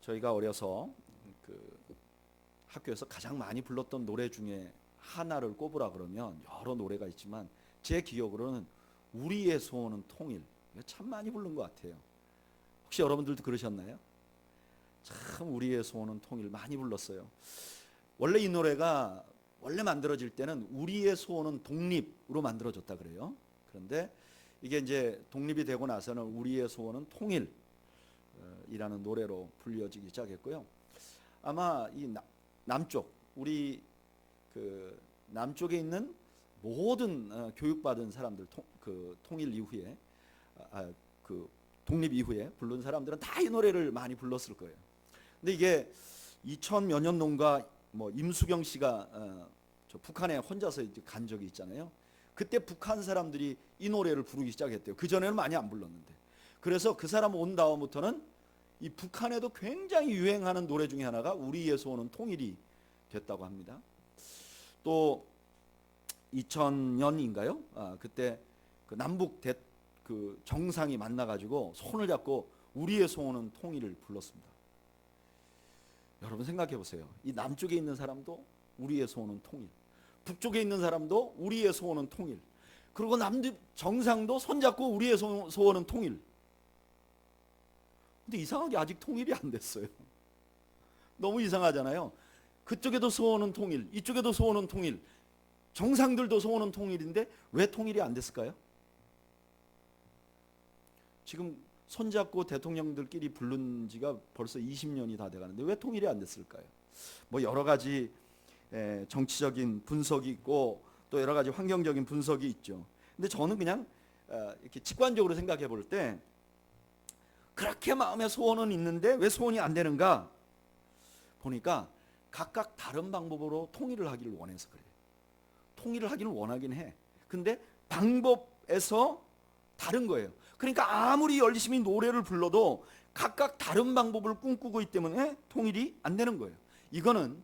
저희가 어려서 그 학교에서 가장 많이 불렀던 노래 중에 하나를 꼽으라 그러면 여러 노래가 있지만 제 기억으로는 우리의 소원은 통일, 이거 참 많이 부른 것 같아요. 혹시 여러분들도 그러셨나요? 참 우리의 소원은 통일 많이 불렀어요. 원래 이 노래가 원래 만들어질 때는 우리의 소원은 독립으로 만들어졌다 그래요. 그런데 이게 이제 독립이 되고 나서는 우리의 소원은 통일이라는 노래로 불려지기 시작했고요. 아마 이 남쪽, 우리 그 남쪽에 있는 모든 교육받은 사람들, 통일 이후에 그 독립 이후에 부른 사람들은 다 이 노래를 많이 불렀을 거예요. 근데 이게 2000 몇 년도인가 뭐 임수경 씨가 저 북한에 혼자서 이제 간 적이 있잖아요. 그때 북한 사람들이 이 노래를 부르기 시작했대요. 그 전에는 많이 안 불렀는데. 그래서 그 사람 온 다음부터는 이 북한에도 굉장히 유행하는 노래 중에 하나가 우리의 소원은 통일이 됐다고 합니다. 또 2000년인가요? 그때 그 남북 그 정상이 만나가지고 손을 잡고 우리의 소원은 통일을 불렀습니다. 여러분 생각해 보세요. 이 남쪽에 있는 사람도 우리의 소원은 통일, 북쪽에 있는 사람도 우리의 소원은 통일, 그리고 남북 정상도 손잡고 우리의 소원은 통일. 근데 이상하게 아직 통일이 안 됐어요. 너무 이상하잖아요. 그쪽에도 소원은 통일, 이쪽에도 소원은 통일, 정상들도 소원은 통일인데 왜 통일이 안 됐을까요? 지금 손잡고 대통령들끼리 부른 지가 벌써 20년이 다 돼가는데 왜 통일이 안 됐을까요? 뭐 여러 가지 정치적인 분석이 있고 또 여러 가지 환경적인 분석이 있죠. 근데 저는 그냥 이렇게 직관적으로 생각해 볼 때 그렇게 마음에 소원은 있는데 왜 소원이 안 되는가 보니까 각각 다른 방법으로 통일을 하기를 원해서 그래요. 통일을 하기를 원하긴 해. 근데 방법에서 다른 거예요. 그러니까 아무리 열심히 노래를 불러도 각각 다른 방법을 꿈꾸고 있기 때문에 통일이 안 되는 거예요. 이거는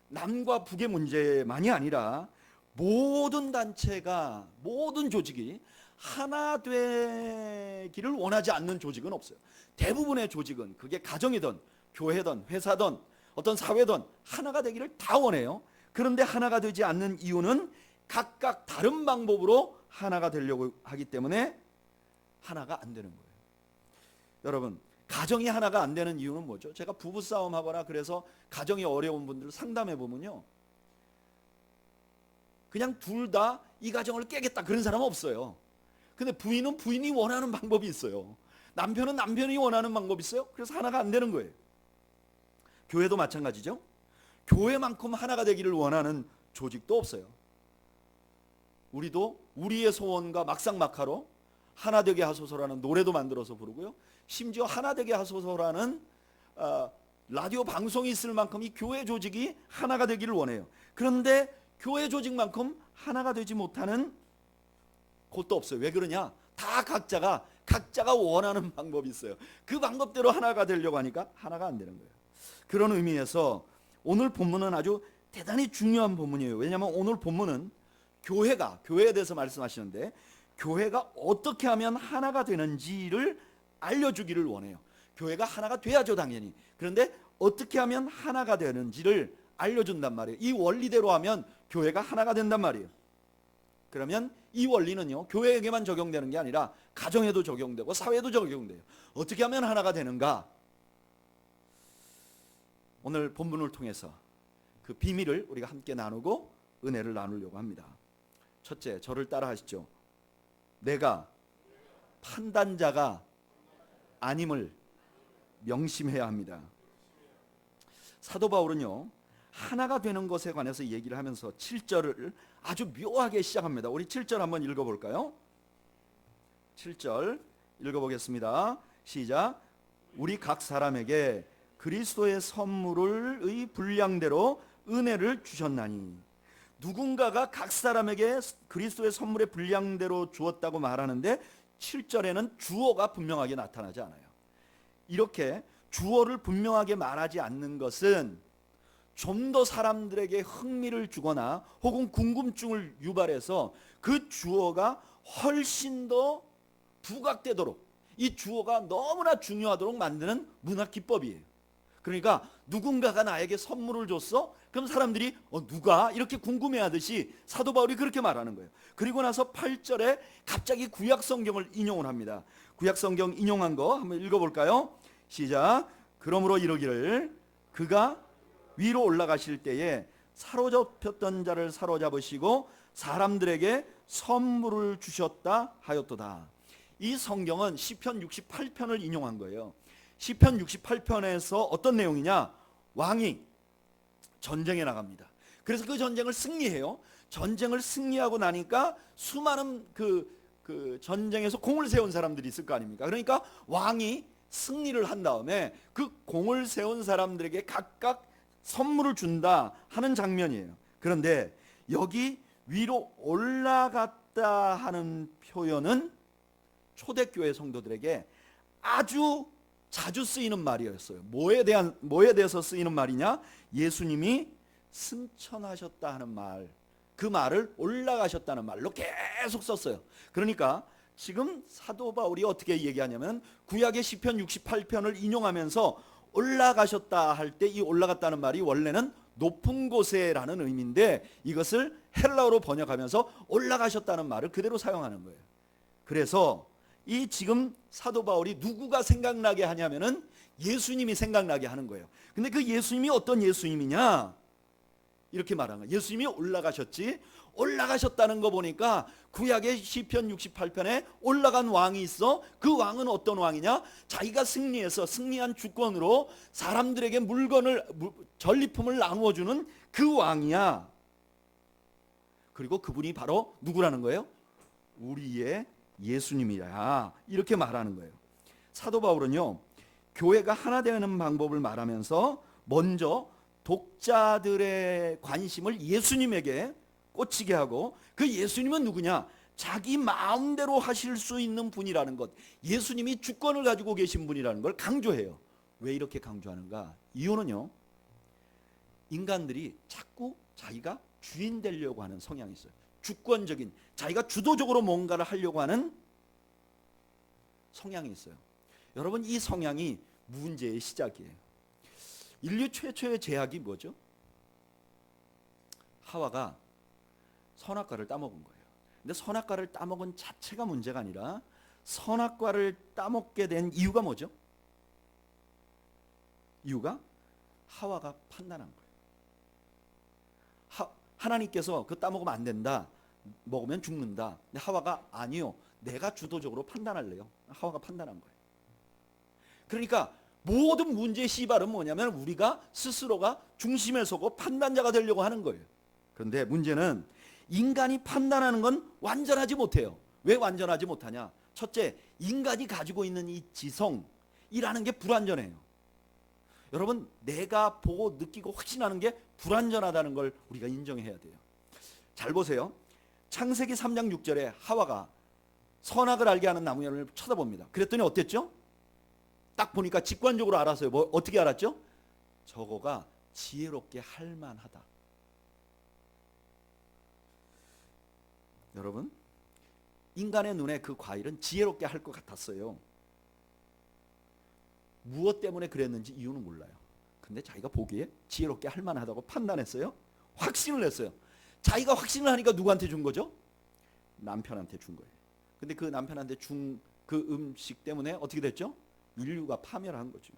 남과 북의 문제만이 아니라 모든 단체가, 모든 조직이 하나 되기를 원하지 않는 조직은 없어요. 대부분의 조직은 그게 가정이든 교회든 회사든 어떤 사회든 하나가 되기를 다 원해요. 그런데 하나가 되지 않는 이유는 각각 다른 방법으로 하나가 되려고 하기 때문에 하나가 안 되는 거예요. 여러분, 가정이 하나가 안 되는 이유는 뭐죠? 제가 부부싸움 하거나 그래서 가정이 어려운 분들 상담해 보면요, 그냥 둘 다 이 가정을 깨겠다 그런 사람은 없어요. 근데 부인은 부인이 원하는 방법이 있어요. 남편은 남편이 원하는 방법이 있어요. 그래서 하나가 안 되는 거예요. 교회도 마찬가지죠. 교회만큼 하나가 되기를 원하는 조직도 없어요. 우리도 우리의 소원과 막상막하로 하나 되게 하소서라는 노래도 만들어서 부르고요. 심지어 하나 되게 하소서라는 라디오 방송이 있을 만큼 이 교회 조직이 하나가 되기를 원해요. 그런데 교회 조직만큼 하나가 되지 못하는 곳도 없어요. 왜 그러냐? 다 각자가 원하는 방법이 있어요. 그 방법대로 하나가 되려고 하니까 하나가 안 되는 거예요. 그런 의미에서 오늘 본문은 아주 대단히 중요한 본문이에요. 왜냐하면 오늘 본문은 교회에 대해서 말씀하시는데 교회가 어떻게 하면 하나가 되는지를 알려주기를 원해요. 교회가 하나가 돼야죠, 당연히. 그런데 어떻게 하면 하나가 되는지를 알려준단 말이에요. 이 원리대로 하면 교회가 하나가 된단 말이에요. 그러면 이 원리는요, 교회에게만 적용되는 게 아니라 가정에도 적용되고 사회에도 적용돼요. 어떻게 하면 하나가 되는가? 오늘 본문을 통해서 그 비밀을 우리가 함께 나누고 은혜를 나누려고 합니다. 첫째, 저를 따라 하시죠. 내가 판단자가 아님을 명심해야 합니다. 사도 바울은요, 하나가 되는 것에 관해서 얘기를 하면서 7절을 아주 묘하게 시작합니다. 우리 7절 한번 읽어볼까요? 7절 읽어보겠습니다. 시작. 우리 각 사람에게 그리스도의 선물의 분량대로 은혜를 주셨나니. 누군가가 각 사람에게 그리스도의 선물의 분량대로 주었다고 말하는데 7절에는 주어가 분명하게 나타나지 않아요. 이렇게 주어를 분명하게 말하지 않는 것은 좀 더 사람들에게 흥미를 주거나 혹은 궁금증을 유발해서 그 주어가 훨씬 더 부각되도록, 이 주어가 너무나 중요하도록 만드는 문학 기법이에요. 그러니까 누군가가 나에게 선물을 줬어? 그럼 사람들이 누가? 이렇게 궁금해하듯이 사도 바울이 그렇게 말하는 거예요. 그리고 나서 8절에 갑자기 구약 성경을 인용을 합니다. 구약 성경 인용한 거 한번 읽어볼까요? 시작. 그러므로 이러기를 그가 위로 올라가실 때에 사로잡혔던 자를 사로잡으시고 사람들에게 선물을 주셨다 하였도다. 이 성경은 시편 68편을 인용한 거예요. 시편 68편에서 어떤 내용이냐? 왕이 전쟁에 나갑니다. 그래서 그 전쟁을 승리해요. 전쟁을 승리하고 나니까 수많은 그 전쟁에서 공을 세운 사람들이 있을 거 아닙니까? 그러니까 왕이 승리를 한 다음에 그 공을 세운 사람들에게 각각 선물을 준다 하는 장면이에요. 그런데 여기 위로 올라갔다 하는 표현은 초대교회 성도들에게 아주 자주 쓰이는 말이었어요. 뭐에 대해서 쓰이는 말이냐? 예수님이 승천하셨다 하는 말, 그 말을 올라가셨다는 말로 계속 썼어요. 그러니까 지금 사도 바울이 어떻게 얘기하냐면 구약의 시편 68편을 인용하면서 올라가셨다 할 때 이 올라갔다는 말이 원래는 높은 곳에라는 의미인데 이것을 헬라어로 번역하면서 올라가셨다는 말을 그대로 사용하는 거예요. 그래서 이 지금 사도 바울이 누구가 생각나게 하냐면은 예수님이 생각나게 하는 거예요. 근데 그 예수님이 어떤 예수님이냐? 이렇게 말하는 거예요. 예수님이 올라가셨지. 올라가셨다는 거 보니까 구약의 시편 68편에 올라간 왕이 있어. 그 왕은 어떤 왕이냐? 자기가 승리해서 승리한 주권으로 사람들에게 물건을, 전리품을 나누어주는 그 왕이야. 그리고 그분이 바로 누구라는 거예요? 우리의 예수님이야. 이렇게 말하는 거예요. 사도 바울은요, 교회가 하나 되는 방법을 말하면서 먼저 독자들의 관심을 예수님에게 꽂히게 하고, 그 예수님은 누구냐? 자기 마음대로 하실 수 있는 분이라는 것, 예수님이 주권을 가지고 계신 분이라는 걸 강조해요. 왜 이렇게 강조하는가? 이유는요, 인간들이 자꾸 자기가 주인 되려고 하는 성향이 있어요. 주권적인, 자기가 주도적으로 뭔가를 하려고 하는 성향이 있어요. 여러분, 이 성향이 문제의 시작이에요. 인류 최초의 죄악이 뭐죠? 하와가 선악과를 따먹은 거예요. 근데 선악과를 따먹은 자체가 문제가 아니라 선악과를 따먹게 된 이유가 뭐죠? 이유가 하와가 판단한 거예요. 하나님께서 그 따먹으면 안 된다, 먹으면 죽는다. 근데 하와가 아니요, 내가 주도적으로 판단할래요. 하와가 판단한 거예요. 그러니까 모든 문제의 시발은 뭐냐면 우리가 스스로가 중심에 서고 판단자가 되려고 하는 거예요. 그런데 문제는 인간이 판단하는 건 완전하지 못해요. 왜 완전하지 못하냐? 첫째, 인간이 가지고 있는 이 지성이라는 게 불완전해요. 여러분, 내가 보고 느끼고 확신하는 게 불완전하다는 걸 우리가 인정해야 돼요. 잘 보세요. 창세기 3장 6절에 하와가 선악을 알게 하는 나무를 쳐다봅니다. 그랬더니 어땠죠? 딱 보니까 직관적으로 알았어요. 뭐 어떻게 알았죠? 저거가 지혜롭게 할 만하다. 여러분, 인간의 눈에 그 과일은 지혜롭게 할 것 같았어요. 무엇 때문에 그랬는지 이유는 몰라요. 근데 자기가 보기에 지혜롭게 할 만하다고 판단했어요. 확신을 했어요. 자기가 확신을 하니까 누구한테 준 거죠? 남편한테 준 거예요. 근데 그 남편한테 준 그 음식 때문에 어떻게 됐죠? 인류가 파멸한 거죠.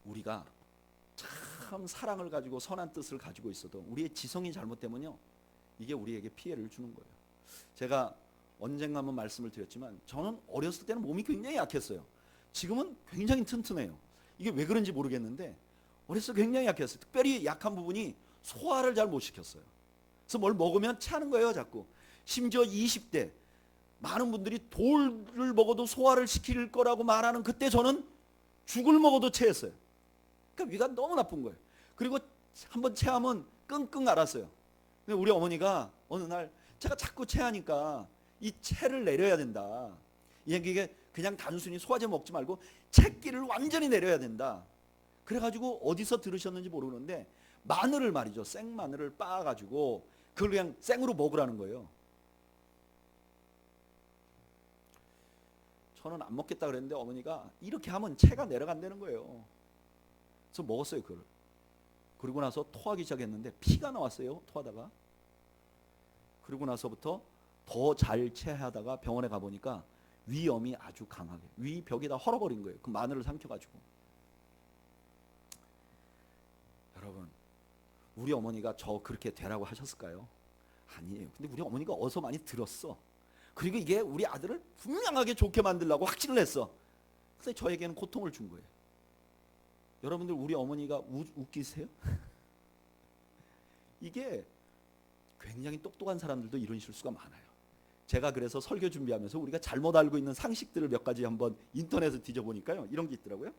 우리가 참 사랑을 가지고 선한 뜻을 가지고 있어도 우리의 지성이 잘못되면요, 이게 우리에게 피해를 주는 거예요. 제가 언젠가 한번 말씀을 드렸지만 저는 어렸을 때는 몸이 굉장히 약했어요. 지금은 굉장히 튼튼해요. 이게 왜 그런지 모르겠는데 어렸을 때 굉장히 약했어요. 특별히 약한 부분이 소화를 잘 못 시켰어요. 그래서 뭘 먹으면 체하는 거예요, 자꾸. 심지어 20대 많은 분들이 돌을 먹어도 소화를 시킬 거라고 말하는 그때 저는 죽을 먹어도 체했어요. 그러니까 위가 너무 나쁜 거예요. 그리고 한번 체하면 끙끙 앓았어요. 근데 우리 어머니가 어느 날 제가 자꾸 체하니까 이 체를 내려야 된다. 이게 그냥 단순히 소화제 먹지 말고 체기를 완전히 내려야 된다. 그래가지고 어디서 들으셨는지 모르는데 마늘을 말이죠, 생마늘을 빻아가지고 그걸 그냥 생으로 먹으라는 거예요. 저는 안 먹겠다 그랬는데 어머니가 이렇게 하면 체가 내려간다는 거예요. 그래서 먹었어요 그걸. 그리고 나서 토하기 시작했는데 피가 나왔어요 토하다가. 그리고 나서부터 더 잘 체하다가 병원에 가보니까 위염이 아주 강하게 위 벽에다 헐어버린 거예요. 그 마늘을 삼켜가지고. 여러분 우리 어머니가 저 그렇게 되라고 하셨을까요? 아니에요. 근데 우리 어머니가 어서 많이 들었어. 그리고 이게 우리 아들을 분명하게 좋게 만들려고 확신을 했어. 근데 저에게는 고통을 준 거예요. 여러분들 우리 어머니가 웃기세요? 이게 굉장히 똑똑한 사람들도 이런 실수가 많아요. 제가 그래서 설교 준비하면서 우리가 잘못 알고 있는 상식들을 몇 가지 한번 인터넷에 뒤져보니까요. 이런 게 있더라고요.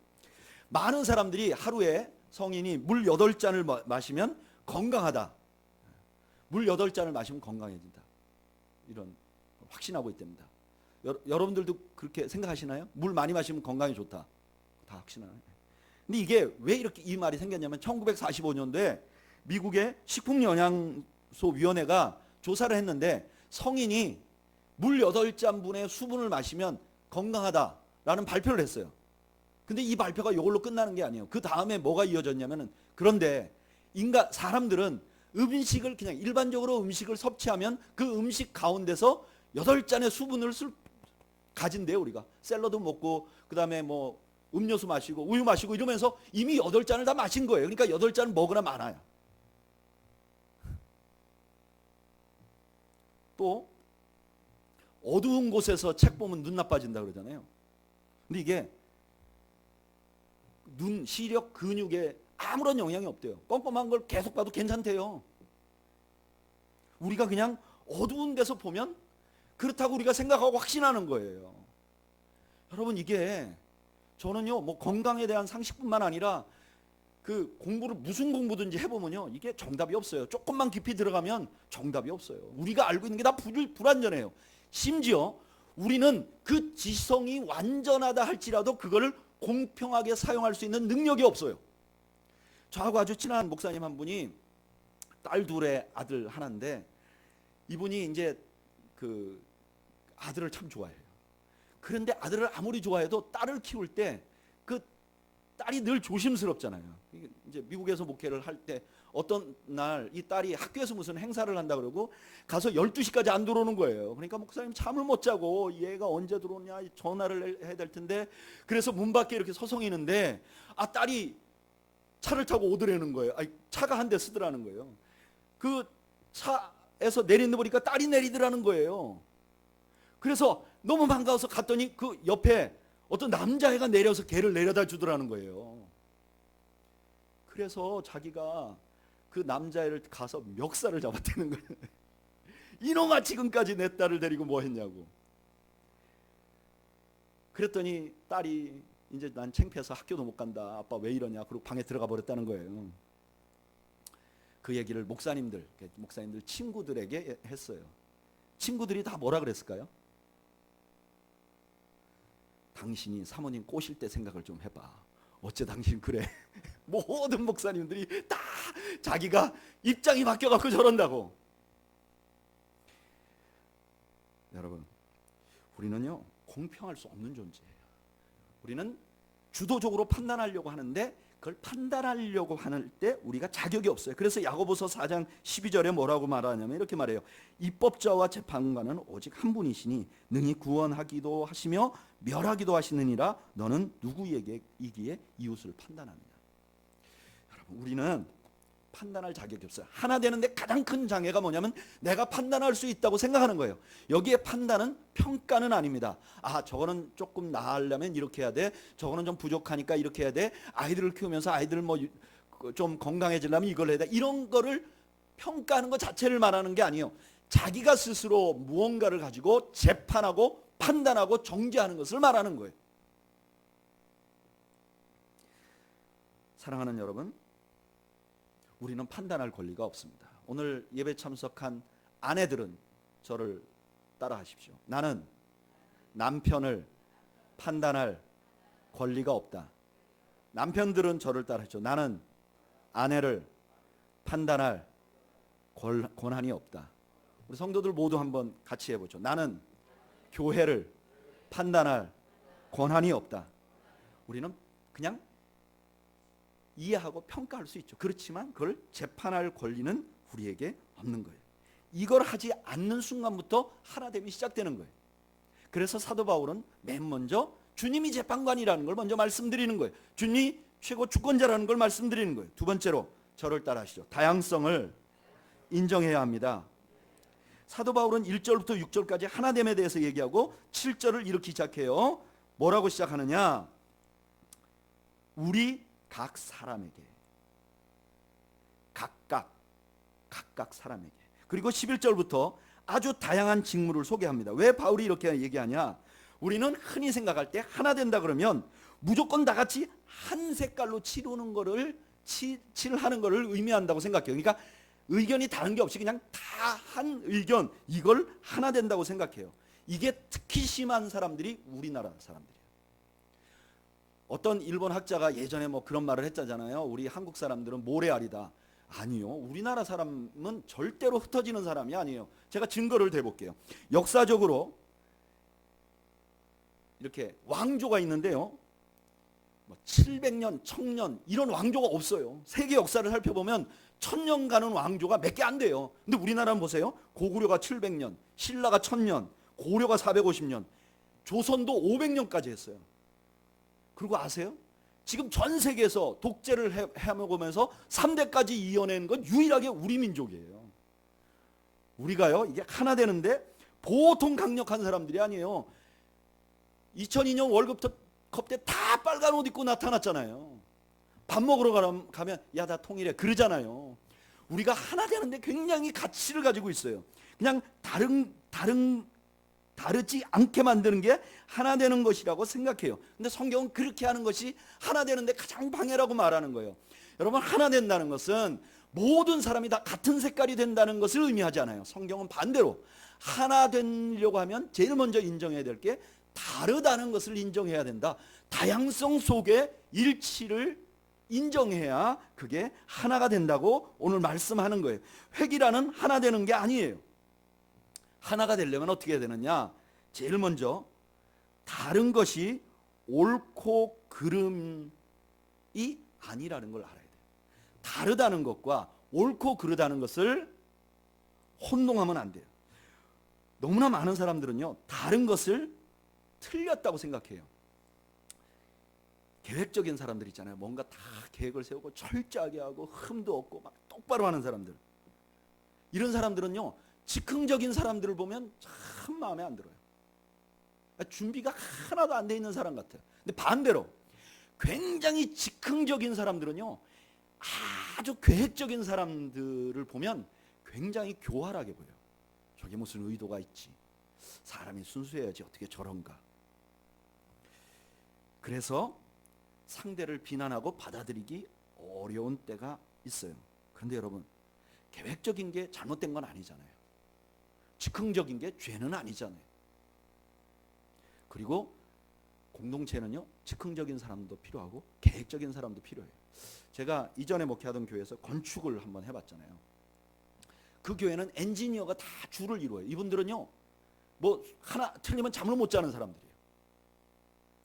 많은 사람들이 하루에 성인이 물 8잔을 마시면 건강하다. 물 8잔을 마시면 건강해진다. 이런 확신하고 있답니다. 여러분들도 그렇게 생각하시나요? 물 많이 마시면 건강에 좋다. 다 확신하나요? 근데 이게 왜 이렇게 이 말이 생겼냐면 1945년도에 미국의 식품영양소위원회가 조사를 했는데 성인이 물 8잔분의 수분을 마시면 건강하다라는 발표를 했어요. 근데 이 발표가 이걸로 끝나는 게 아니에요. 그 다음에 뭐가 이어졌냐면은 그런데 사람들은 음식을 그냥 일반적으로 음식을 섭취하면 그 음식 가운데서 8잔의 수분을 가진대요. 우리가 샐러드 먹고 그다음에 뭐 음료수 마시고 우유 마시고 이러면서 이미 8잔을 다 마신 거예요. 그러니까 8잔 먹으나 많아요. 또 어두운 곳에서 책 보면 눈 나빠진다 그러잖아요. 근데 이게 눈, 시력, 근육에 아무런 영향이 없대요. 껌껌한 걸 계속 봐도 괜찮대요. 우리가 그냥 어두운 데서 보면 그렇다고 우리가 생각하고 확신하는 거예요. 여러분 이게 저는요 뭐 건강에 대한 상식뿐만 아니라 그 공부를 무슨 공부든지 해보면요 이게 정답이 없어요. 조금만 깊이 들어가면 정답이 없어요. 우리가 알고 있는 게 다 불완전해요. 심지어 우리는 그 지성이 완전하다 할지라도 그거를 공평하게 사용할 수 있는 능력이 없어요. 저하고 아주 친한 목사님 한 분이 딸 둘의 아들 하나인데 이분이 이제 그 아들을 참 좋아해요. 그런데 아들을 아무리 좋아해도 딸을 키울 때 그 딸이 늘 조심스럽잖아요. 이제 미국에서 목회를 할 때 어떤 날 이 딸이 학교에서 무슨 행사를 한다 그러고 가서 12시까지 안 들어오는 거예요. 그러니까 목사님 잠을 못 자고 얘가 언제 들어오냐 전화를 해야 될 텐데 그래서 문 밖에 이렇게 서성이는데 딸이 차를 타고 오더라는 거예요. 차가 한 대 쓰더라는 거예요. 그 차에서 내리는 보니까 딸이 내리더라는 거예요. 그래서 너무 반가워서 갔더니 그 옆에 어떤 남자애가 내려서 걔를 내려다 주더라는 거예요. 그래서 자기가 그 남자애를 가서 멱살을 잡았다는 거예요. 이놈아 지금까지 내 딸을 데리고 뭐 했냐고. 그랬더니 딸이 이제 난 창피해서 학교도 못 간다. 아빠 왜 이러냐. 그리고 방에 들어가 버렸다는 거예요. 그 얘기를 목사님들 친구들에게 했어요. 친구들이 다 뭐라 그랬을까요? 당신이 사모님 꼬실 때 생각을 좀 해봐. 어째 당신 그래. 모든 목사님들이 다 자기가 입장이 바뀌어갖고 저런다고. 여러분 우리는요 공평할 수 없는 존재예요. 우리는 주도적으로 판단하려고 하는데 그걸 판단하려고 하는 때 우리가 자격이 없어요. 그래서 야고보서 4장 12절에 뭐라고 말하냐면 이렇게 말해요. 입법자와 재판관은 오직 한 분이시니 능히 구원하기도 하시며 멸하기도 하시느니라. 너는 누구에게 이기에 이웃을 판단하느냐. 여러분 우리는 판단할 자격이 없어요. 하나 되는데 가장 큰 장애가 뭐냐면 내가 판단할 수 있다고 생각하는 거예요. 여기에 판단은 평가는 아닙니다. 저거는 조금 나으려면 이렇게 해야 돼. 저거는 좀 부족하니까 이렇게 해야 돼. 아이들을 키우면서 아이들 뭐 좀 건강해지려면 이걸 해야 돼. 이런 거를 평가하는 것 자체를 말하는 게 아니에요. 자기가 스스로 무언가를 가지고 재판하고 판단하고 정죄하는 것을 말하는 거예요. 사랑하는 여러분, 우리는 판단할 권리가 없습니다. 오늘 예배 참석한 아내들은 저를 따라하십시오. 나는 남편을 판단할 권리가 없다. 남편들은 저를 따라하십시오. 나는 아내를 판단할 권한이 없다. 우리 성도들 모두 한번 같이 해보죠. 나는 교회를 판단할 권한이 없다. 우리는 그냥 이해하고 평가할 수 있죠. 그렇지만 그걸 재판할 권리는 우리에게 없는 거예요. 이걸 하지 않는 순간부터 하나됨이 시작되는 거예요. 그래서 사도 바울은 맨 먼저 주님이 재판관이라는 걸 먼저 말씀드리는 거예요. 주님이 최고 주권자라는 걸 말씀드리는 거예요. 두 번째로 저를 따라하시죠. 다양성을 인정해야 합니다. 사도 바울은 1절부터 6절까지 하나됨에 대해서 얘기하고 7절을 이렇게 시작해요. 뭐라고 시작하느냐? 우리 각 사람에게, 각각 사람에게. 그리고 11절부터 아주 다양한 직무를 소개합니다. 왜 바울이 이렇게 얘기하냐? 우리는 흔히 생각할 때 하나 된다 그러면 무조건 다 같이 한 색깔로 칠하는 거를 의미한다고 생각해요. 그러니까 의견이 다른 게 없이 그냥 다 한 의견, 이걸 하나 된다고 생각해요. 이게 특히 심한 사람들이 우리나라 사람들이에요. 어떤 일본 학자가 예전에 뭐 그런 말을 했잖아요. 우리 한국 사람들은 모래알이다. 아니요. 우리나라 사람은 절대로 흩어지는 사람이 아니에요. 제가 증거를 대볼게요. 역사적으로 이렇게 왕조가 있는데요. 700년, 1000년 이런 왕조가 없어요. 세계 역사를 살펴보면 1000년 가는 왕조가 몇 개 안 돼요. 근데 우리나라는 보세요. 고구려가 700년, 신라가 1000년, 고려가 450년, 조선도 500년까지 했어요. 그리고 아세요? 지금 전 세계에서 독재를 해먹으면서 3대까지 이어낸 건 유일하게 우리 민족이에요. 우리가요, 이게 하나 되는데 보통 강력한 사람들이 아니에요. 2002년 월드컵 때 다 빨간 옷 입고 나타났잖아요. 밥 먹으러 가면 야, 나 통일해 그러잖아요. 우리가 하나 되는데 굉장히 가치를 가지고 있어요. 그냥 다르지 않게 만드는 게 하나 되는 것이라고 생각해요. 근데 성경은 그렇게 하는 것이 하나 되는데 가장 방해라고 말하는 거예요. 여러분, 하나 된다는 것은 모든 사람이 다 같은 색깔이 된다는 것을 의미하지 않아요. 성경은 반대로 하나 되려고 하면 제일 먼저 인정해야 될 게 다르다는 것을 인정해야 된다. 다양성 속에 일치를 인정해야 그게 하나가 된다고 오늘 말씀하는 거예요. 획이라는 하나 되는 게 아니에요. 하나가 되려면 어떻게 해야 되느냐? 제일 먼저 다른 것이 옳고 그름이 아니라는 걸 알아야 돼요. 다르다는 것과 옳고 그르다는 것을 혼동하면 안 돼요. 너무나 많은 사람들은요, 다른 것을 틀렸다고 생각해요. 계획적인 사람들 있잖아요. 뭔가 다 계획을 세우고 철저하게 하고 흠도 없고 막 똑바로 하는 사람들. 이런 사람들은요, 즉흥적인 사람들을 보면 참 마음에 안 들어요. 준비가 하나도 안 돼 있는 사람 같아요. 근데 반대로 굉장히 즉흥적인 사람들은요, 아주 계획적인 사람들을 보면 굉장히 교활하게 보여요. 저게 무슨 의도가 있지? 사람이 순수해야지 어떻게 저런가? 그래서 상대를 비난하고 받아들이기 어려운 때가 있어요. 그런데 여러분, 계획적인 게 잘못된 건 아니잖아요. 즉흥적인 게 죄는 아니잖아요. 그리고 공동체는요, 즉흥적인 사람도 필요하고 계획적인 사람도 필요해요. 제가 이전에 목회하던 교회에서 건축을 한번 해봤잖아요. 그 교회는 엔지니어가 다 주를 이루어요. 이분들은요, 뭐 하나 틀리면 잠을 못 자는 사람들이에요.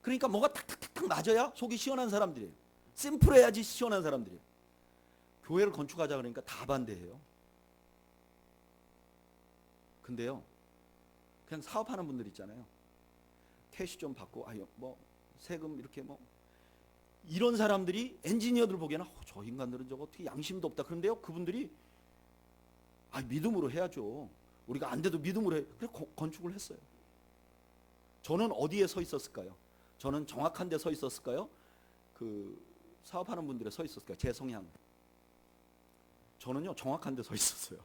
그러니까 뭐가 탁탁탁탁 맞아야 속이 시원한 사람들이에요. 심플해야지 시원한 사람들이에요. 교회를 건축하자 그러니까 다 반대해요. 근데요, 그냥 사업하는 분들 있잖아요. 캐시 좀 받고 뭐 세금 이렇게 뭐 이런 사람들이 엔지니어들 보기에는 저 인간들은 저거 어떻게 양심도 없다. 그런데요, 그분들이 믿음으로 해야죠. 우리가 안 돼도 믿음으로 해. 그래 건축을 했어요. 저는 어디에 서 있었을까요? 저는 정확한 데 서 있었을까요? 그 사업하는 분들에 서 있었을까요? 제 성향. 저는요, 정확한 데 서 있었어요.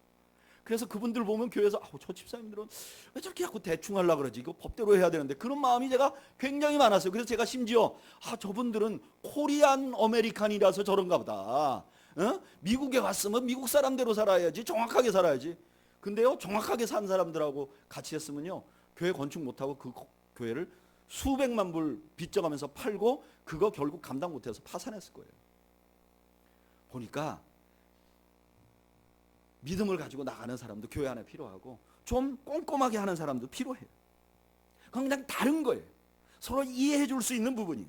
그래서 그분들 보면 교회에서 저 집사님들은 왜 저렇게 자꾸 대충 하려고 그러지? 이거 법대로 해야 되는데, 그런 마음이 제가 굉장히 많았어요. 그래서 제가 심지어 저분들은 코리안 아메리칸이라서 저런가 보다. 미국에 갔으면 미국 사람대로 살아야지, 정확하게 살아야지. 근데요, 정확하게 산 사람들하고 같이 했으면요, 교회 건축 못하고 그 교회를 수백만 불 빚져가면서 팔고 그거 결국 감당 못해서 파산했을 거예요. 보니까 믿음을 가지고 나가는 사람도 교회 안에 필요하고 좀 꼼꼼하게 하는 사람도 필요해요. 그건 그냥 다른 거예요. 서로 이해해 줄 수 있는 부분이,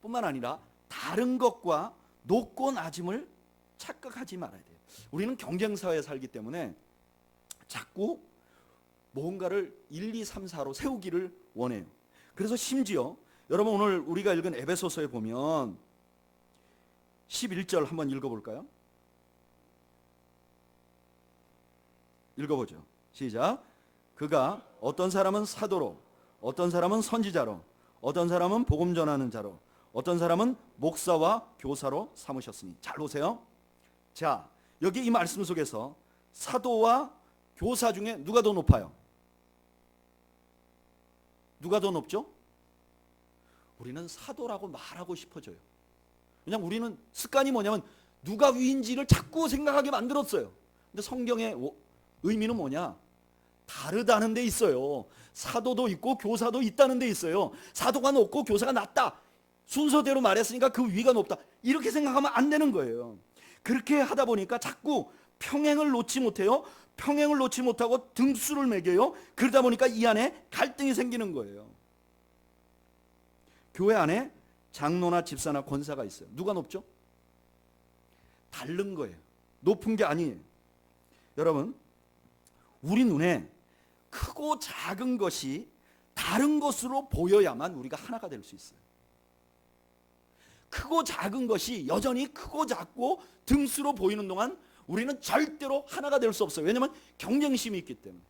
뿐만 아니라 다른 것과 높고 낮음을 착각하지 말아야 돼요. 우리는 경쟁사회에 살기 때문에 자꾸 뭔가를 1, 2, 3, 4로 세우기를 원해요. 그래서 심지어 여러분 오늘 우리가 읽은 에베소서에 보면 11절 한번 읽어볼까요? 읽어보죠. 시작. 그가 어떤 사람은 사도로, 어떤 사람은 선지자로, 어떤 사람은 복음 전하는 자로, 어떤 사람은 목사와 교사로 삼으셨으니. 잘 보세요. 자, 여기 이 말씀 속에서 사도와 교사 중에 누가 더 높아요? 누가 더 높죠? 우리는 사도라고 말하고 싶어져요. 왜냐하면 우리는 습관이 뭐냐면 누가 위인지를 자꾸 생각하게 만들었어요. 근데 성경의 의미는 뭐냐? 다르다는 데 있어요. 사도도 있고 교사도 있다는 데 있어요. 사도가 높고 교사가 낮다, 순서대로 말했으니까 그 위가 높다, 이렇게 생각하면 안 되는 거예요. 그렇게 하다 보니까 자꾸 평행을 놓지 못해요. 평행을 놓지 못하고 등수를 매겨요. 그러다 보니까 이 안에 갈등이 생기는 거예요. 교회 안에 장로나 집사나 권사가 있어요. 누가 높죠? 다른 거예요. 높은 게 아니에요. 여러분, 우리 눈에 크고 작은 것이 다른 것으로 보여야만 우리가 하나가 될 수 있어요. 크고 작은 것이 여전히 크고 작고 등수로 보이는 동안 우리는 절대로 하나가 될 수 없어요. 왜냐하면 경쟁심이 있기 때문에.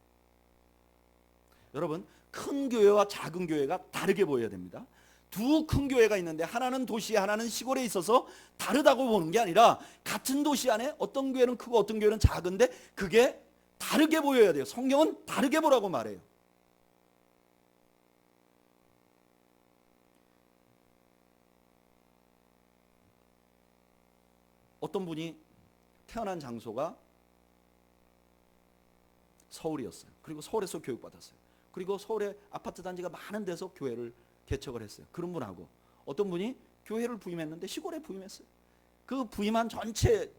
여러분, 큰 교회와 작은 교회가 다르게 보여야 됩니다. 두 큰 교회가 있는데 하나는 도시에 하나는 시골에 있어서 다르다고 보는 게 아니라 같은 도시 안에 어떤 교회는 크고 어떤 교회는 작은데 그게 다르게 보여야 돼요. 성경은 다르게 보라고 말해요. 어떤 분이 태어난 장소가 서울이었어요. 그리고 서울에서 교육받았어요. 그리고 서울에 아파트 단지가 많은 데서 교회를 개척을 했어요. 그런 분하고 어떤 분이 교회를 부임했는데 시골에 부임했어요. 그 부임한 전체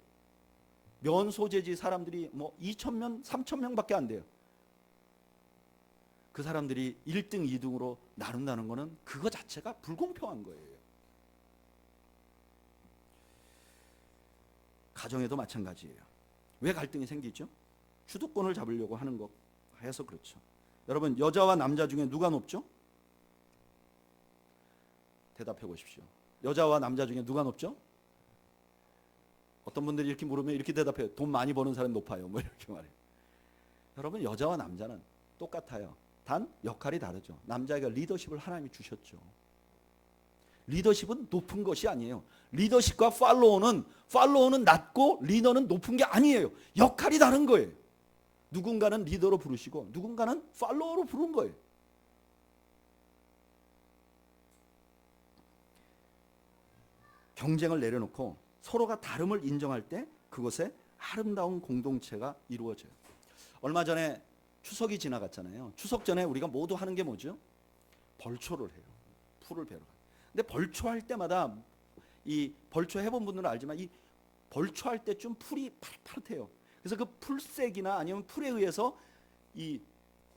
면 소재지 사람들이 뭐 2,000명, 3,000명밖에 안 돼요. 그 사람들이 1등, 2등으로 나눈다는 것은 그거 자체가 불공평한 거예요. 가정에도 마찬가지예요. 왜 갈등이 생기죠? 주도권을 잡으려고 하는 거 해서 그렇죠. 여러분, 여자와 남자 중에 누가 높죠? 대답해 보십시오. 여자와 남자 중에 누가 높죠? 어떤 분들이 이렇게 물으면 이렇게 대답해요. 돈 많이 버는 사람이 높아요. 뭐 이렇게 말해요. 여러분, 여자와 남자는 똑같아요. 단 역할이 다르죠. 남자에게 리더십을 하나님이 주셨죠. 리더십은 높은 것이 아니에요. 리더십과 팔로워는 낮고 리더는 높은 게 아니에요. 역할이 다른 거예요. 누군가는 리더로 부르시고 누군가는 팔로워로 부른 거예요. 경쟁을 내려놓고 서로가 다름을 인정할 때 그것에 아름다운 공동체가 이루어져요. 얼마 전에 추석이 지나갔잖아요. 추석 전에 우리가 모두 하는 게 뭐죠? 벌초를 해요. 풀을 베러 가요. 근데 벌초할 때마다 이 벌초 해본 분들은 알지만 이 벌초할 때쯤 풀이 파릇파릇해요. 그래서 그 풀색이나 아니면 풀에 의해서 이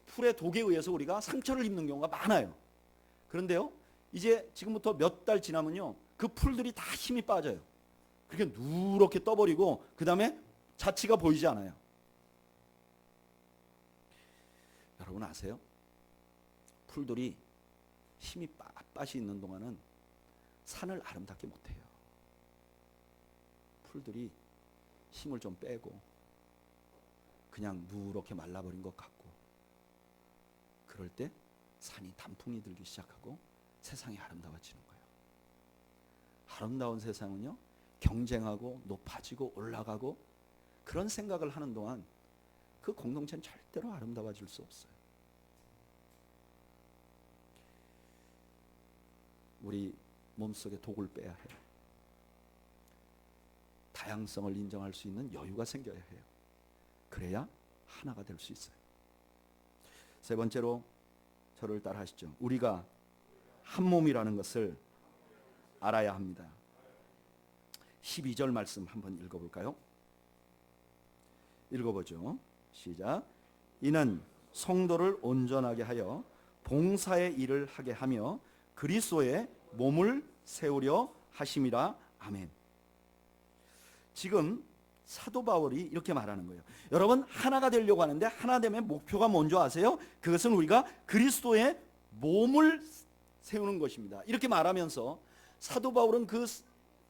풀의 독에 의해서 우리가 상처를 입는 경우가 많아요. 그런데요, 이제 지금부터 몇 달 지나면요, 그 풀들이 다 힘이 빠져요. 그렇게 누렇게 떠버리고 그 다음에 자취가 보이지 않아요. 여러분 아세요? 풀들이 힘이 빳빳이 있는 동안은 산을 아름답게 못해요. 풀들이 힘을 좀 빼고 그냥 누렇게 말라버린 것 같고, 그럴 때 산이 단풍이 들기 시작하고 세상이 아름다워지는 거예요. 아름다운 세상은요, 경쟁하고 높아지고 올라가고 그런 생각을 하는 동안 그 공동체는 절대로 아름다워질 수 없어요. 우리 몸속에 독을 빼야 해요. 다양성을 인정할 수 있는 여유가 생겨야 해요. 그래야 하나가 될 수 있어요. 세 번째로 저를 따라 하시죠. 우리가 한 몸이라는 것을 알아야 합니다. 12절 말씀 한번 읽어볼까요? 읽어보죠. 시작. 이는 성도를 온전하게 하여 봉사의 일을 하게 하며 그리스도의 몸을 세우려 하심이라. 아멘. 지금 사도 바울이 이렇게 말하는 거예요. 여러분, 하나가 되려고 하는데 하나 되면 목표가 뭔지 아세요? 그것은 우리가 그리스도의 몸을 세우는 것입니다. 이렇게 말하면서 사도 바울은 그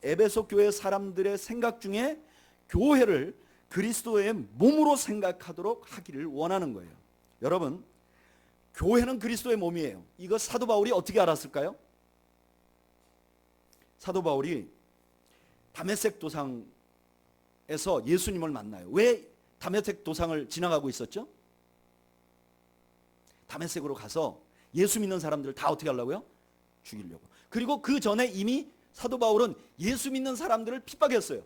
에베소 교회 사람들의 생각 중에 교회를 그리스도의 몸으로 생각하도록 하기를 원하는 거예요. 여러분, 교회는 그리스도의 몸이에요. 이거 사도 바울이 어떻게 알았을까요? 사도 바울이 다메섹 도상에서 예수님을 만나요. 왜 다메섹 도상을 지나가고 있었죠? 다메섹으로 가서 예수 믿는 사람들을 다 어떻게 하려고요? 죽이려고. 그리고 그 전에 이미 사도 바울은 예수 믿는 사람들을 핍박했어요.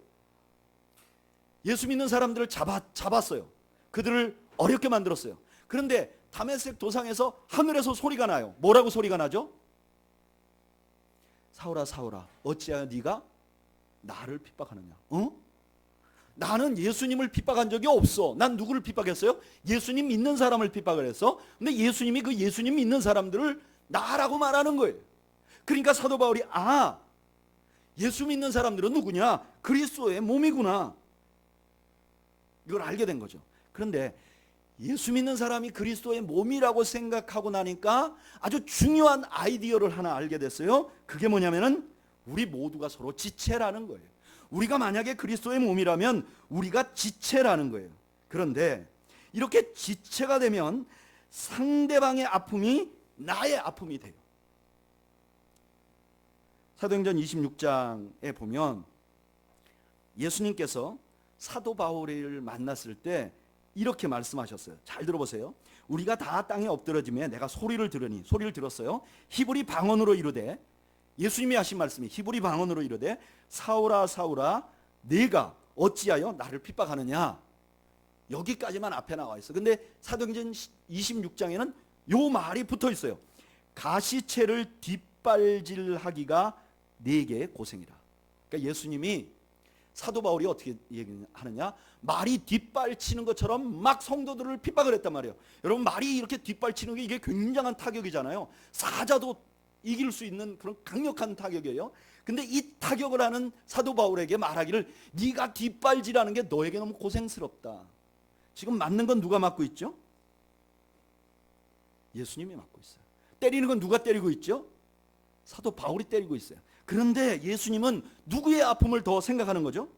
예수 믿는 사람들을 잡았어요. 그들을 어렵게 만들었어요. 그런데 다메섹 도상에서 하늘에서 소리가 나요. 뭐라고 소리가 나죠? 사울아 사울아 어찌하여 네가 나를 핍박하느냐? 나는 예수님을 핍박한 적이 없어. 난 누구를 핍박했어요? 예수님 믿는 사람을 핍박을 했어. 근데 예수님이 그 예수님 믿는 사람들을 나라고 말하는 거예요. 그러니까 사도 바울이 예수 믿는 사람들은 누구냐? 그리스도의 몸이구나. 이걸 알게 된 거죠. 그런데 예수 믿는 사람이 그리스도의 몸이라고 생각하고 나니까 아주 중요한 아이디어를 하나 알게 됐어요. 그게 뭐냐면은 우리 모두가 서로 지체라는 거예요. 우리가 만약에 그리스도의 몸이라면 우리가 지체라는 거예요. 그런데 이렇게 지체가 되면 상대방의 아픔이 나의 아픔이 돼요. 사도행전 26장에 보면 예수님께서 사도 바울을 만났을 때 이렇게 말씀하셨어요. 잘 들어보세요. 우리가 다 땅에 엎드러지며 내가 소리를 들었어요. 히브리 방언으로 이르되, 예수님이 하신 말씀이 히브리 방언으로 이르되 사울아 사울아 네가 어찌하여 나를 핍박하느냐. 여기까지만 앞에 나와 있어. 근데 사도행전 26장에는 요 말이 붙어 있어요. 가시채를 뒷발질하기가 네게 고생이라. 그러니까 예수님이 사도 바울이 어떻게 얘기하느냐? 말이 뒷발치는 것처럼 막 성도들을 핍박을 했단 말이에요. 여러분, 말이 이렇게 뒷발치는 게 이게 굉장한 타격이잖아요. 사자도 이길 수 있는 그런 강력한 타격이에요. 근데 이 타격을 하는 사도 바울에게 말하기를 네가 뒷발질하는 게 너에게 너무 고생스럽다. 지금 맞는 건 누가 맞고 있죠? 예수님이 맞고 있어요. 때리는 건 누가 때리고 있죠? 사도 바울이 때리고 있어요. 그런데 예수님은 누구의 아픔을 더 생각하는 거죠?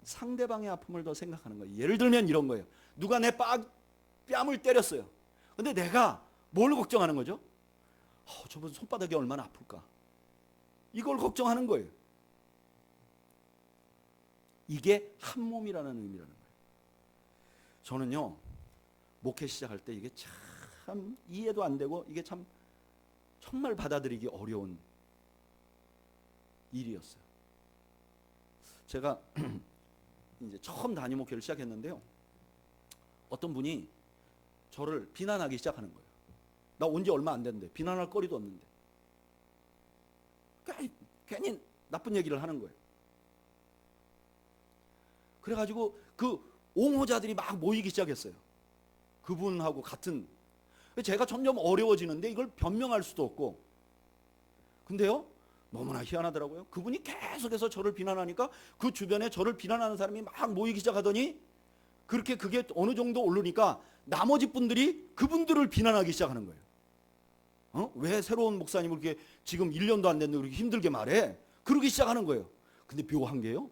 상대방의 아픔을 더 생각하는 거예요. 예를 들면 이런 거예요. 누가 내 뺨을 때렸어요. 근데 내가 뭘 걱정하는 거죠? 저분 손바닥이 얼마나 아플까? 이걸 걱정하는 거예요. 이게 한 몸이라는 의미라는 거예요. 저는요, 목회 시작할 때 이게 참 이해도 안 되고 이게 참 정말 받아들이기 어려운 일이었어요. 제가 이제 처음 담임 목회를 시작했는데요. 어떤 분이 저를 비난하기 시작하는 거예요. 나 온 지 얼마 안 됐는데 비난할 거리도 없는데 괜히 나쁜 얘기를 하는 거예요. 그래가지고 그 옹호자들이 막 모이기 시작했어요. 그분하고 같은. 제가 점점 어려워지는데 이걸 변명할 수도 없고. 근데요, 너무나 희한하더라고요. 그분이 계속해서 저를 비난하니까 그 주변에 저를 비난하는 사람이 막 모이기 시작하더니 그렇게 그게 어느 정도 오르니까 나머지 분들이 그분들을 비난하기 시작하는 거예요. 왜 새로운 목사님을 그렇게 지금 1년도 안 됐는데 그렇게 힘들게 말해? 그러기 시작하는 거예요. 근데 묘한 게요,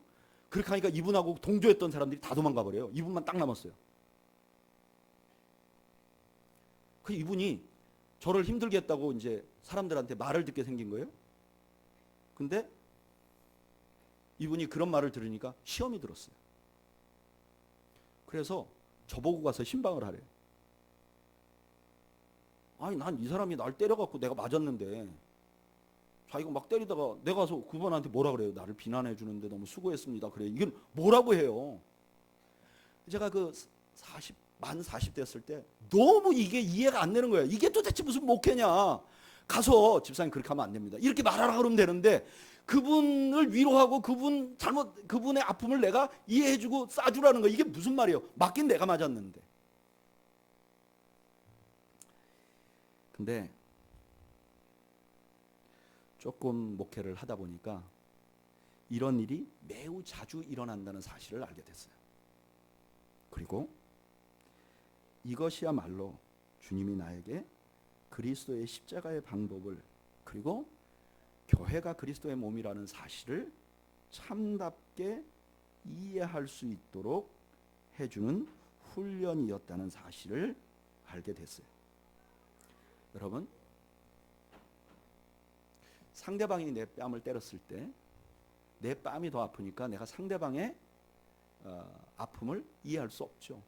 그렇게 하니까 이분하고 동조했던 사람들이 다 도망가 버려요. 이분만 딱 남았어요. 그 이분이 저를 힘들게 했다고 이제 사람들한테 말을 듣게 생긴 거예요. 근데 이분이 그런 말을 들으니까 시험이 들었어요. 그래서 저보고 가서 신방을 하래요. 아니, 난 이 사람이 날 때려갖고 내가 맞았는데 자기가 막 때리다가 내가 가서 그분한테 뭐라 그래요? 나를 비난해 주는데 너무 수고했습니다. 그래. 이건 뭐라고 해요? 제가 만 40 됐을 때 너무 이게 이해가 안 되는 거예요. 이게 도대체 무슨 목회냐? 가서 집사님 그렇게 하면 안 됩니다. 이렇게 말하라 그러면 되는데 그분을 위로하고 그분의 아픔을 내가 이해해주고 싸주라는 거, 이게 무슨 말이에요? 맞긴 내가 맞았는데. 근데 조금 목회를 하다 보니까 이런 일이 매우 자주 일어난다는 사실을 알게 됐어요. 그리고 이것이야말로 주님이 나에게 그리스도의 십자가의 방법을, 그리고 교회가 그리스도의 몸이라는 사실을 참답게 이해할 수 있도록 해주는 훈련이었다는 사실을 알게 됐어요. 여러분, 상대방이 내 뺨을 때렸을 때 내 뺨이 더 아프니까 내가 상대방의 아픔을 이해할 수 없죠.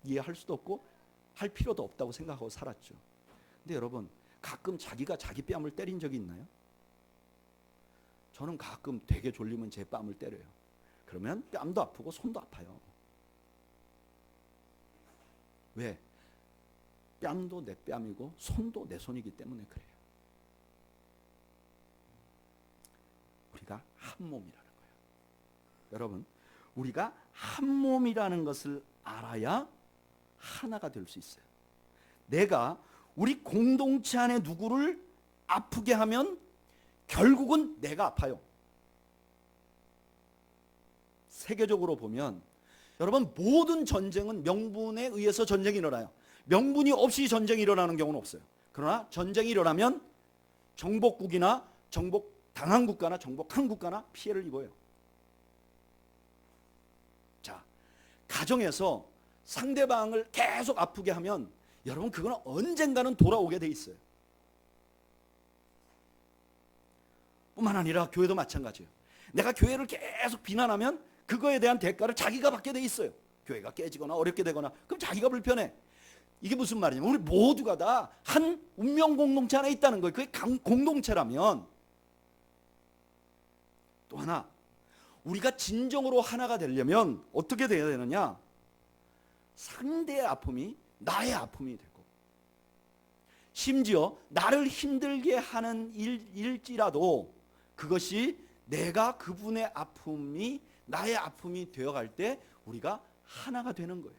이해할 수도 없고 할 필요도 없다고 생각하고 살았죠. 근데 여러분, 가끔 자기가 자기 뺨을 때린 적이 있나요? 저는 가끔 되게 졸리면 제 뺨을 때려요. 그러면 뺨도 아프고 손도 아파요. 왜? 뺨도 내 뺨이고 손도 내 손이기 때문에 그래요. 우리가 한 몸이라는 거예요. 여러분, 우리가 한 몸이라는 것을 알아야 하나가 될 수 있어요. 내가 우리 공동체 안에 누구를 아프게 하면 결국은 내가 아파요. 세계적으로 보면 여러분, 모든 전쟁은 명분에 의해서 전쟁이 일어나요. 명분이 없이 전쟁이 일어나는 경우는 없어요. 그러나 전쟁이 일어나면 정복국이나 정복당한 국가나 정복한 국가나 피해를 입어요. 자, 가정에서 상대방을 계속 아프게 하면 여러분, 그거는 언젠가는 돌아오게 돼 있어요. 뿐만 아니라 교회도 마찬가지예요. 내가 교회를 계속 비난하면 그거에 대한 대가를 자기가 받게 돼 있어요. 교회가 깨지거나 어렵게 되거나, 그럼 자기가 불편해. 이게 무슨 말이냐면 우리 모두가 다 한 운명 공동체 안에 있다는 거예요. 그게 공동체라면. 또 하나, 우리가 진정으로 하나가 되려면 어떻게 돼야 되느냐? 상대의 아픔이 나의 아픔이 되고, 심지어 나를 힘들게 하는 일일지라도 그것이 내가 그분의 아픔이 나의 아픔이 되어갈 때 우리가 하나가 되는 거예요.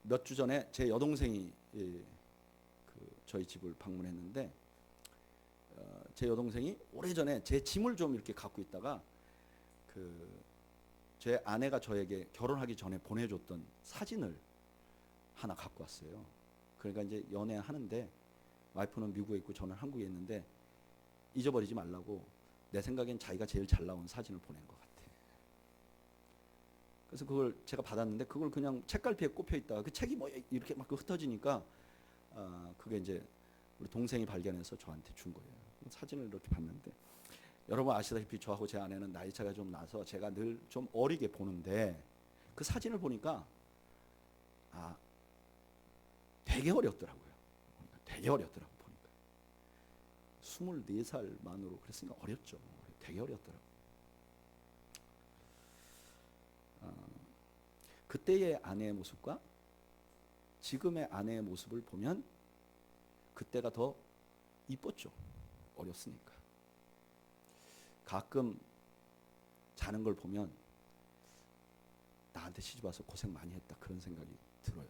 몇 주 전에 제 여동생이 저희 집을 방문했는데, 제 여동생이 오래전에 제 짐을 좀 이렇게 갖고 있다가 제 아내가 저에게 결혼하기 전에 보내줬던 사진을 하나 갖고 왔어요. 그러니까 이제 연애하는데 와이프는 미국에 있고 저는 한국에 있는데 잊어버리지 말라고, 내 생각엔 자기가 제일 잘 나온 사진을 보낸 것 같아. 그래서 그걸 제가 받았는데 그걸 그냥 책갈피에 꼽혀 있다가 그 책이 뭐 이렇게 막 흩어지니까 그게 이제 우리 동생이 발견해서 저한테 준 거예요. 사진을 이렇게 봤는데, 여러분 아시다시피 저하고 제 아내는 나이 차가 좀 나서 제가 늘 좀 어리게 보는데 그 사진을 보니까 되게 어렸더라고요. 되게 어렸더라고요. 보니까 24살 만으로 그랬으니까 어렸죠. 되게 어렸더라고요. 그때의 아내의 모습과 지금의 아내의 모습을 보면 그때가 더 이뻤죠. 어렸으니까. 가끔 자는 걸 보면 나한테 시집 와서 고생 많이 했다, 그런 생각이 들어요.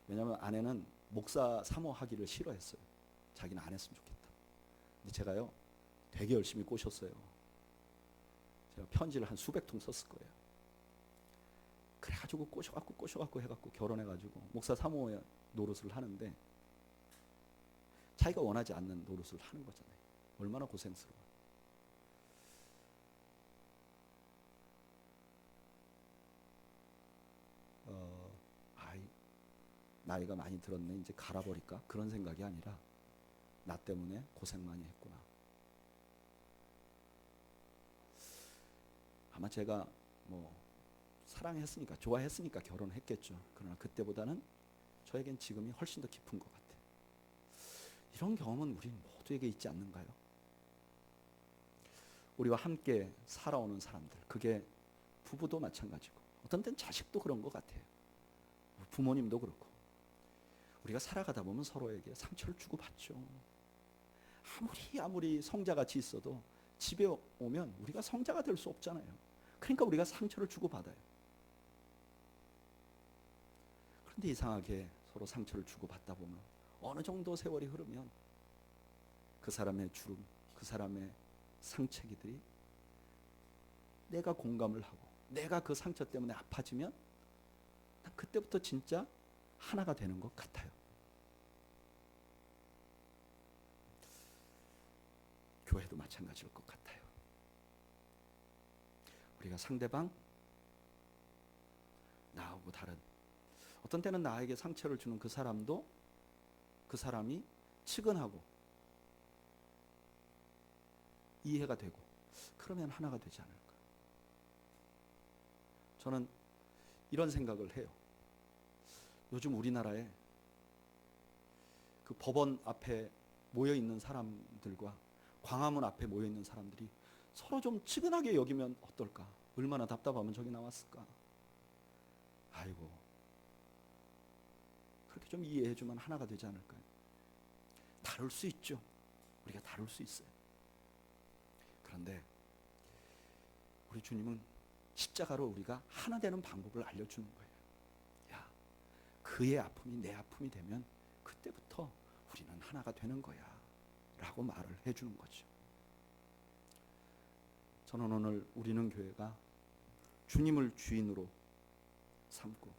왜냐하면 아내는 목사 사모하기를 싫어했어요. 자기는 안 했으면 좋겠다. 근데 제가요 되게 열심히 꼬셨어요. 제가 편지를 한 수백 통 썼을 거예요. 그래가지고 꼬셔갖고 해갖고 결혼해가지고 목사 사모의 노릇을 하는데, 자기가 원하지 않는 노릇을 하는 거잖아요. 얼마나 고생스러워. 나이가 많이 들었네, 이제 갈아버릴까, 그런 생각이 아니라 나 때문에 고생 많이 했구나. 아마 제가 뭐 사랑했으니까, 좋아했으니까 결혼했겠죠. 그러나 그때보다는 저에겐 지금이 훨씬 더 깊은 것 같아요. 이런 경험은 우리 모두에게 있지 않는가요? 우리와 함께 살아오는 사람들, 그게 부부도 마찬가지고 어떤 때는 자식도 그런 것 같아요. 부모님도 그렇고. 우리가 살아가다 보면 서로에게 상처를 주고받죠. 아무리 성자같이 있어도 집에 오면 우리가 성자가 될 수 없잖아요. 그러니까 우리가 상처를 주고받아요. 그런데 이상하게 서로 상처를 주고받다 보면 어느 정도 세월이 흐르면 그 사람의 주름, 그 사람의 상처기들이 내가 공감을 하고 내가 그 상처 때문에 아파지면 난 그때부터 진짜 하나가 되는 것 같아요. 교회도 마찬가지일 것 같아요. 우리가 상대방, 나하고 다른, 어떤 때는 나에게 상처를 주는 그 사람도 그 사람이 측은하고 이해가 되고 그러면 하나가 되지 않을까. 저는 이런 생각을 해요. 요즘 우리나라에 그 법원 앞에 모여 있는 사람들과 광화문 앞에 모여 있는 사람들이 서로 좀 측은하게 여기면 어떨까? 얼마나 답답하면 저기 나왔을까? 아이고, 그렇게 좀 이해해주면 하나가 되지 않을까요? 다룰 수 있죠. 우리가 다룰 수 있어요. 그런데 우리 주님은 십자가로 우리가 하나 되는 방법을 알려주는 거예요. 야, 그의 아픔이 내 아픔이 되면 그때부터 우리는 하나가 되는 거야 라고 말을 해주는 거죠. 저는 오늘 우리는 교회가 주님을 주인으로 삼고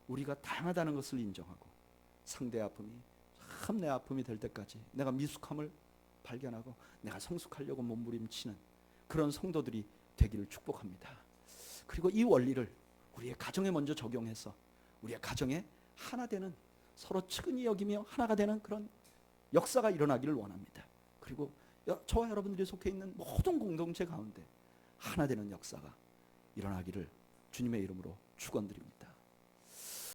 우리가 다양하다는 것을 인정하고 상대의 아픔이 참 내 아픔이 될 때까지 내가 미숙함을 발견하고 내가 성숙하려고 몸부림치는 그런 성도들이 되기를 축복합니다. 그리고 이 원리를 우리의 가정에 먼저 적용해서 우리의 가정에 하나 되는, 서로 측은히 여기며 하나가 되는 그런 역사가 일어나기를 원합니다. 그리고 저와 여러분들이 속해 있는 모든 공동체 가운데 하나 되는 역사가 일어나기를 주님의 이름으로 축원드립니다.